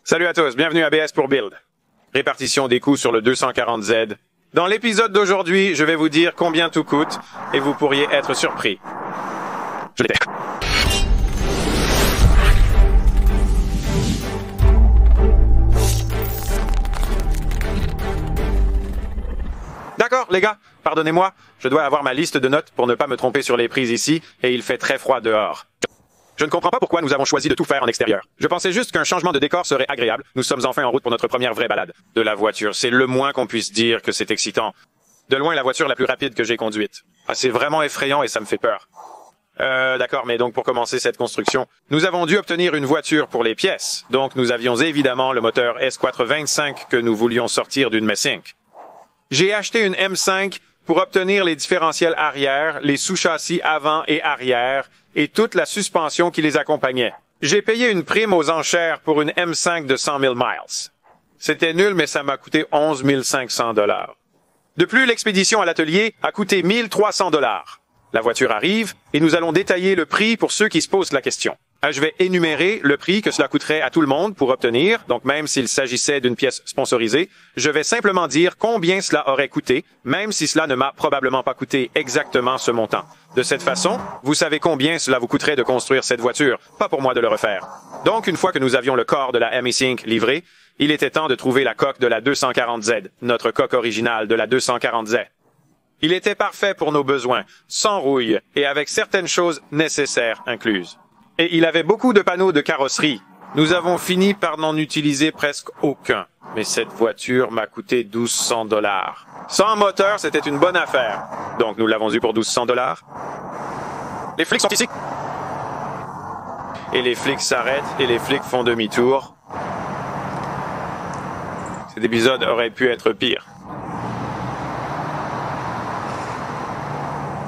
Salut à tous, bienvenue à BS pour Build. Répartition des coûts sur le 240Z. Dans l'épisode d'aujourd'hui, je vais vous dire combien tout coûte et vous pourriez être surpris. Je l'étais. D'accord, les gars, pardonnez-moi, je dois avoir ma liste de notes pour ne pas me tromper sur les prises ici, et il fait très froid dehors. Je ne comprends pas pourquoi nous avons choisi de tout faire en extérieur. Je pensais juste qu'un changement de décor serait agréable. Nous sommes enfin en route pour notre première vraie balade. De la voiture, c'est le moins qu'on puisse dire que c'est excitant. De loin, la voiture la plus rapide que j'ai conduite. Ah, c'est vraiment effrayant et ça me fait peur. D'accord, mais donc pour commencer cette construction, nous avons dû obtenir une voiture pour les pièces. Donc nous avions évidemment le moteur S425 que nous voulions sortir d'une Messing. J'ai acheté une M5 pour obtenir les différentiels arrière, les sous-châssis avant et arrière, et toute la suspension qui les accompagnait. J'ai payé une prime aux enchères pour une M5 de 100 000 miles. C'était nul, mais ça m'a coûté 11 500 $. De plus, l'expédition à l'atelier a coûté 1 300 $. La voiture arrive, et nous allons détailler le prix pour ceux qui se posent la question. Je vais énumérer le prix que cela coûterait à tout le monde pour obtenir, donc même s'il s'agissait d'une pièce sponsorisée, je vais simplement dire combien cela aurait coûté, même si cela ne m'a probablement pas coûté exactement ce montant. De cette façon, vous savez combien cela vous coûterait de construire cette voiture, pas pour moi de le refaire. Donc, une fois que nous avions le corps de la ME5 livré, il était temps de trouver la coque de la 240Z, notre coque originale de la 240Z. Il était parfait pour nos besoins, sans rouille et avec certaines choses nécessaires incluses. Et il avait beaucoup de panneaux de carrosserie. Nous avons fini par n'en utiliser presque aucun. Mais cette voiture m'a coûté 1 200 $. Sans moteur, c'était une bonne affaire. Donc nous l'avons eu pour 1 200 $. Les flics sont ici. Et les flics s'arrêtent et les flics font demi-tour. Cet épisode aurait pu être pire.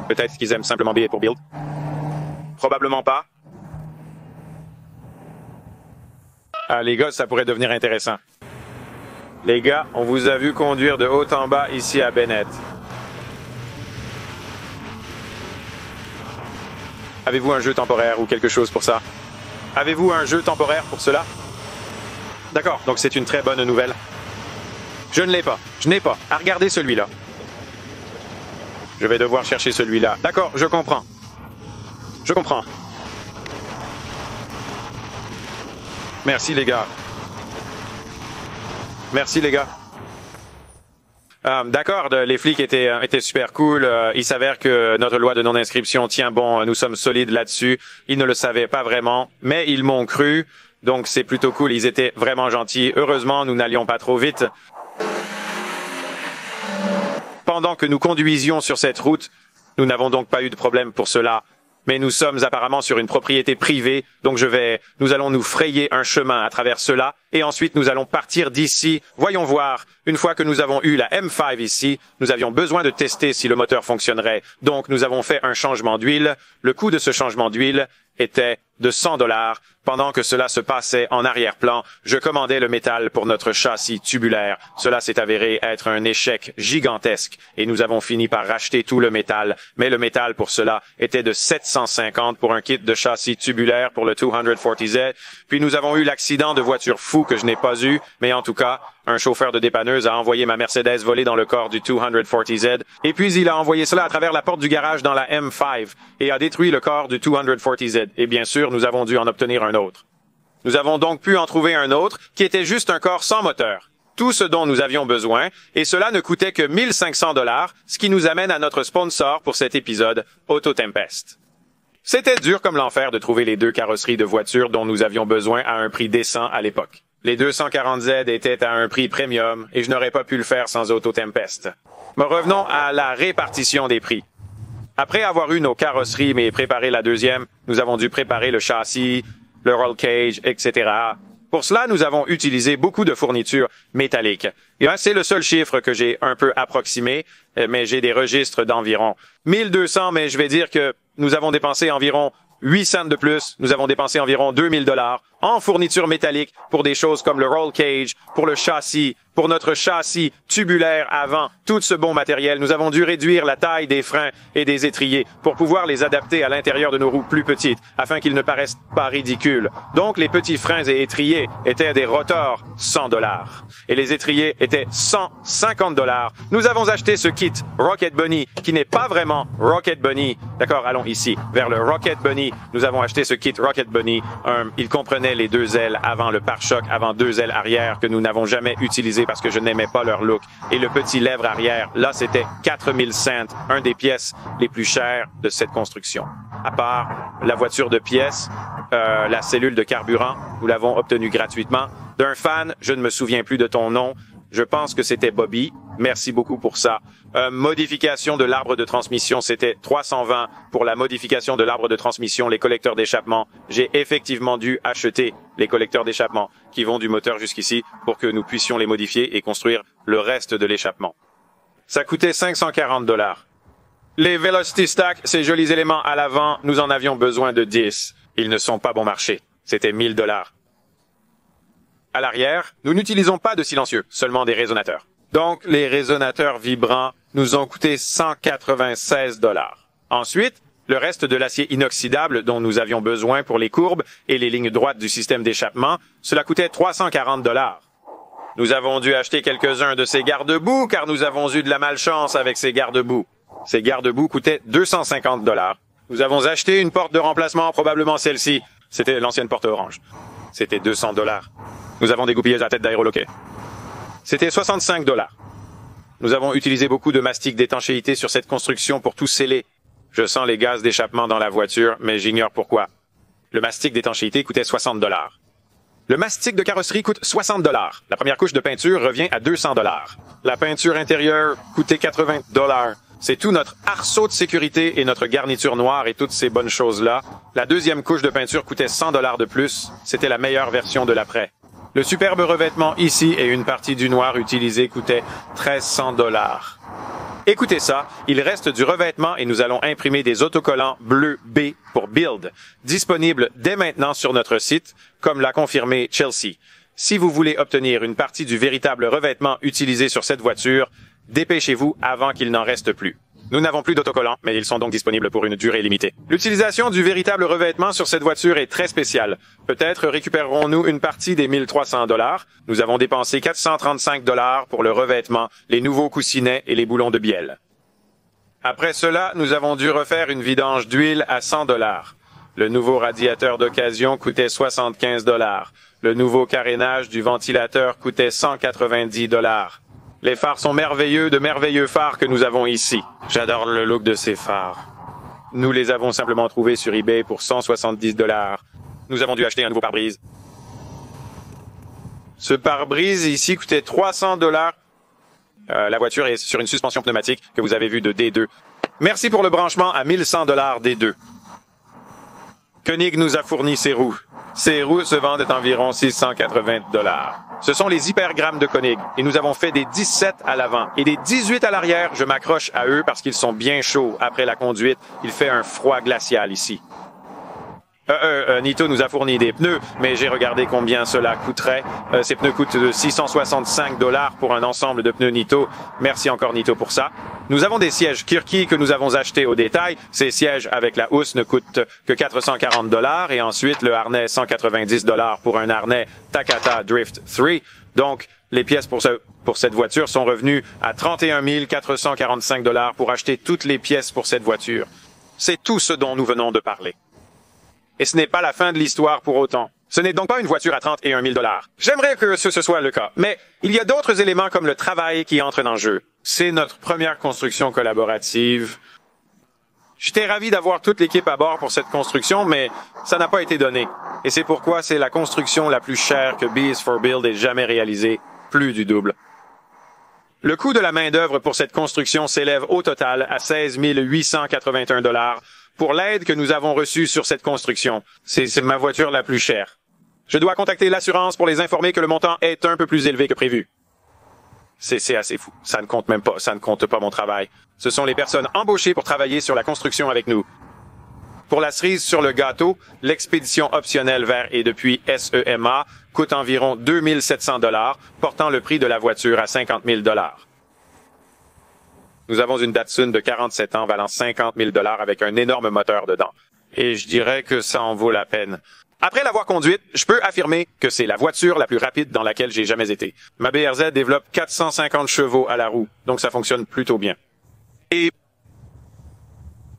Peut-être qu'ils aiment simplement BS pour Build. Probablement pas. Ah, les gars, ça pourrait devenir intéressant. Les gars, on vous a vu conduire de haut en bas ici à Bennett. Avez-vous un jeu temporaire ou quelque chose pour ça? Avez-vous un jeu temporaire pour cela? D'accord, donc c'est une très bonne nouvelle. Je ne l'ai pas. Je n'ai pas. À regarder celui-là. Je vais devoir chercher celui-là. D'accord, je comprends. Je comprends. Merci les gars. Merci les gars. D'accord, les flics étaient super cool. Il s'avère que notre loi de non-inscription tient bon. Nous sommes solides là-dessus. Ils ne le savaient pas vraiment, mais ils m'ont cru. Donc c'est plutôt cool. Ils étaient vraiment gentils. Heureusement, nous n'allions pas trop vite. Pendant que nous conduisions sur cette route, nous n'avons donc pas eu de problème pour cela. Mais nous sommes apparemment sur une propriété privée, donc nous allons nous frayer un chemin à travers cela, et ensuite nous allons partir d'ici. Voyons voir. Une fois que nous avons eu la M5 ici, nous avions besoin de tester si le moteur fonctionnerait. Donc nous avons fait un changement d'huile. Le coût de ce changement d'huile était de 100 $. Pendant que cela se passait en arrière-plan, je commandais le métal pour notre châssis tubulaire. Cela s'est avéré être un échec gigantesque et nous avons fini par racheter tout le métal. Mais le métal pour cela était de 750 pour un kit de châssis tubulaire pour le 240Z. Puis nous avons eu l'accident de voiture fou que je n'ai pas eu, mais en tout cas, un chauffeur de dépanneuse a envoyé ma Mercedes voler dans le corps du 240Z, et puis il a envoyé cela à travers la porte du garage dans la M5, et a détruit le corps du 240Z, et bien sûr, nous avons dû en obtenir un autre. Nous avons donc pu en trouver un autre, qui était juste un corps sans moteur. Tout ce dont nous avions besoin, et cela ne coûtait que 1 500 $, ce qui nous amène à notre sponsor pour cet épisode, Auto Tempest. C'était dur comme l'enfer de trouver les deux carrosseries de voitures dont nous avions besoin à un prix décent à l'époque. Les 240Z étaient à un prix premium et je n'aurais pas pu le faire sans Auto Tempest. Mais revenons à la répartition des prix. Après avoir eu nos carrosseries mais préparé la deuxième, nous avons dû préparer le châssis, le roll cage, etc. Pour cela, nous avons utilisé beaucoup de fournitures métalliques. Et c'est le seul chiffre que j'ai un peu approximé, mais j'ai des registres d'environ 1200, mais je vais dire que nous avons dépensé environ 8 cents de plus, nous avons dépensé environ 2000 $ en fournitures métalliques pour des choses comme le roll cage, pour le châssis, Pour notre châssis tubulaire avant, tout ce bon matériel, nous avons dû réduire la taille des freins et des étriers pour pouvoir les adapter à l'intérieur de nos roues plus petites, afin qu'ils ne paraissent pas ridicules. Donc, les petits freins et étriers étaient des rotors, $100. Et les étriers étaient $150. Nous avons acheté ce kit Rocket Bunny, qui n'est pas vraiment Rocket Bunny. D'accord, allons ici, vers le Rocket Bunny. Nous avons acheté ce kit Rocket Bunny. Il comprenait les deux ailes avant le pare-choc, avant deux ailes arrière que nous n'avons jamais utilisées parce que je n'aimais pas leur look. Et le petit lèvre arrière, là, c'était 4000 cents, un des pièces les plus chères de cette construction. À part la voiture de pièces, la cellule de carburant, nous l'avons obtenue gratuitement. D'un fan, je ne me souviens plus de ton nom, je pense que c'était Bobby. Merci beaucoup pour ça. Modification de l'arbre de transmission, c'était 320 pour la modification de l'arbre de transmission, les collecteurs d'échappement. J'ai effectivement dû acheter les collecteurs d'échappement qui vont du moteur jusqu'ici pour que nous puissions les modifier et construire le reste de l'échappement. Ça coûtait $540. Les Velocity Stack, ces jolis éléments à l'avant, nous en avions besoin de 10. Ils ne sont pas bon marché. C'était $1000. À l'arrière, nous n'utilisons pas de silencieux, seulement des résonateurs. Donc, les résonateurs vibrants nous ont coûté $196. Ensuite, le reste de l'acier inoxydable dont nous avions besoin pour les courbes et les lignes droites du système d'échappement, cela coûtait $340. Nous avons dû acheter quelques-uns de ces garde-boue car nous avons eu de la malchance avec ces garde-boue. Ces garde-boue coûtaient $250. Nous avons acheté une porte de remplacement, probablement celle-ci. C'était l'ancienne porte orange. C'était $200. Nous avons des goupilleuses à tête d'aéroloquet. C'était $65. Nous avons utilisé beaucoup de mastic d'étanchéité sur cette construction pour tout sceller. Je sens les gaz d'échappement dans la voiture, mais j'ignore pourquoi. Le mastic d'étanchéité coûtait $60. Le mastic de carrosserie coûte $60. La première couche de peinture revient à $200. La peinture intérieure coûtait $80. C'est tout notre arceau de sécurité et notre garniture noire et toutes ces bonnes choses-là. La deuxième couche de peinture coûtait $100 de plus. C'était la meilleure version de l'après. Le superbe revêtement ici et une partie du noir utilisé coûtait $1300. Écoutez ça, il reste du revêtement et nous allons imprimer des autocollants bleu B pour Build, disponibles dès maintenant sur notre site, comme l'a confirmé Chelsea. Si vous voulez obtenir une partie du véritable revêtement utilisé sur cette voiture, dépêchez-vous avant qu'il n'en reste plus. Nous n'avons plus d'autocollants, mais ils sont donc disponibles pour une durée limitée. L'utilisation du véritable revêtement sur cette voiture est très spéciale. Peut-être récupérerons-nous une partie des $1300. Nous avons dépensé $435 pour le revêtement, les nouveaux coussinets et les boulons de bielle. Après cela, nous avons dû refaire une vidange d'huile à $100. Le nouveau radiateur d'occasion coûtait $75. Le nouveau carénage du ventilateur coûtait $190. Les phares sont merveilleux, de merveilleux phares que nous avons ici. J'adore le look de ces phares. Nous les avons simplement trouvés sur eBay pour $170. Nous avons dû acheter un nouveau pare-brise. Ce pare-brise ici coûtait $300. La voiture est sur une suspension pneumatique que vous avez vue de D2. Merci pour le branchement à $1100 D2. Koenig nous a fourni ses roues. Ces roues se vendent à environ $680. Ce sont les hypergrammes de Koenig et nous avons fait des 17 à l'avant et des 18 à l'arrière. Je m'accroche à eux parce qu'ils sont bien chauds après la conduite. Il fait un froid glacial ici. Nito nous a fourni des pneus, mais j'ai regardé combien cela coûterait. Ces pneus coûtent $665 pour un ensemble de pneus Nito. Merci encore Nito pour ça. Nous avons des sièges Kirky que nous avons achetés au détail. Ces sièges avec la housse ne coûtent que $440 et ensuite le harnais $190 pour un harnais Takata Drift 3. Donc, les pièces pour cette voiture sont revenues à $31 445 pour acheter toutes les pièces pour cette voiture. C'est tout ce dont nous venons de parler. Et ce n'est pas la fin de l'histoire pour autant. Ce n'est donc pas une voiture à $31 000. J'aimerais que ce soit le cas, mais il y a d'autres éléments comme le travail qui entrent en jeu. C'est notre première construction collaborative. J'étais ravi d'avoir toute l'équipe à bord pour cette construction, mais ça n'a pas été donné. Et c'est pourquoi c'est la construction la plus chère que B is for Build ait jamais réalisée, plus du double. Le coût de la main-d'œuvre pour cette construction s'élève au total à $16 881 pour l'aide que nous avons reçue sur cette construction. C'est ma voiture la plus chère. Je dois contacter l'assurance pour les informer que le montant est un peu plus élevé que prévu. C'est assez fou. Ça ne compte même pas. Ça ne compte pas mon travail. Ce sont les personnes embauchées pour travailler sur la construction avec nous. Pour la cerise sur le gâteau, l'expédition optionnelle vers et depuis SEMA coûte environ 2700 $, portant le prix de la voiture à 50 000 $. Nous avons une Datsun de 47 ans valant 50 000 $ avec un énorme moteur dedans. Et je dirais que ça en vaut la peine. Après l'avoir conduite, je peux affirmer que c'est la voiture la plus rapide dans laquelle j'ai jamais été. Ma BRZ développe 450 chevaux à la roue, donc ça fonctionne plutôt bien. Et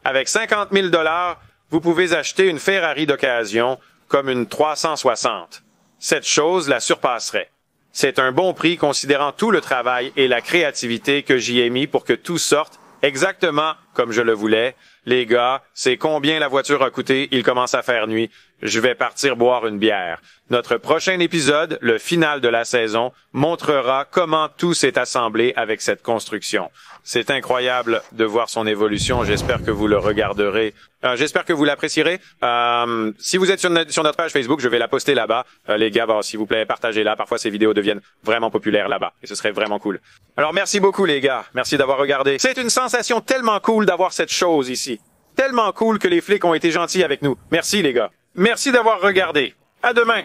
avec 50 000 $, vous pouvez acheter une Ferrari d'occasion comme une 360. Cette chose la surpasserait. C'est un bon prix considérant tout le travail et la créativité que j'y ai mis pour que tout sorte exactement comme je le voulais. Les gars, c'est combien la voiture a coûté? Il commence à faire nuit. Je vais partir boire une bière. Notre prochain épisode, le final de la saison, montrera comment tout s'est assemblé avec cette construction. C'est incroyable de voir son évolution. J'espère que vous le regarderez. J'espère que vous l'apprécierez. Si vous êtes sur notre page Facebook, je vais la poster là-bas. Les gars, s'il vous plaît, partagez-la. Parfois, ces vidéos deviennent vraiment populaires là-bas. Et ce serait vraiment cool. Alors, merci beaucoup, les gars. Merci d'avoir regardé. C'est une sensation tellement cool d'avoir cette chose ici. Tellement cool que les flics ont été gentils avec nous. Merci, les gars. Merci d'avoir regardé. À demain.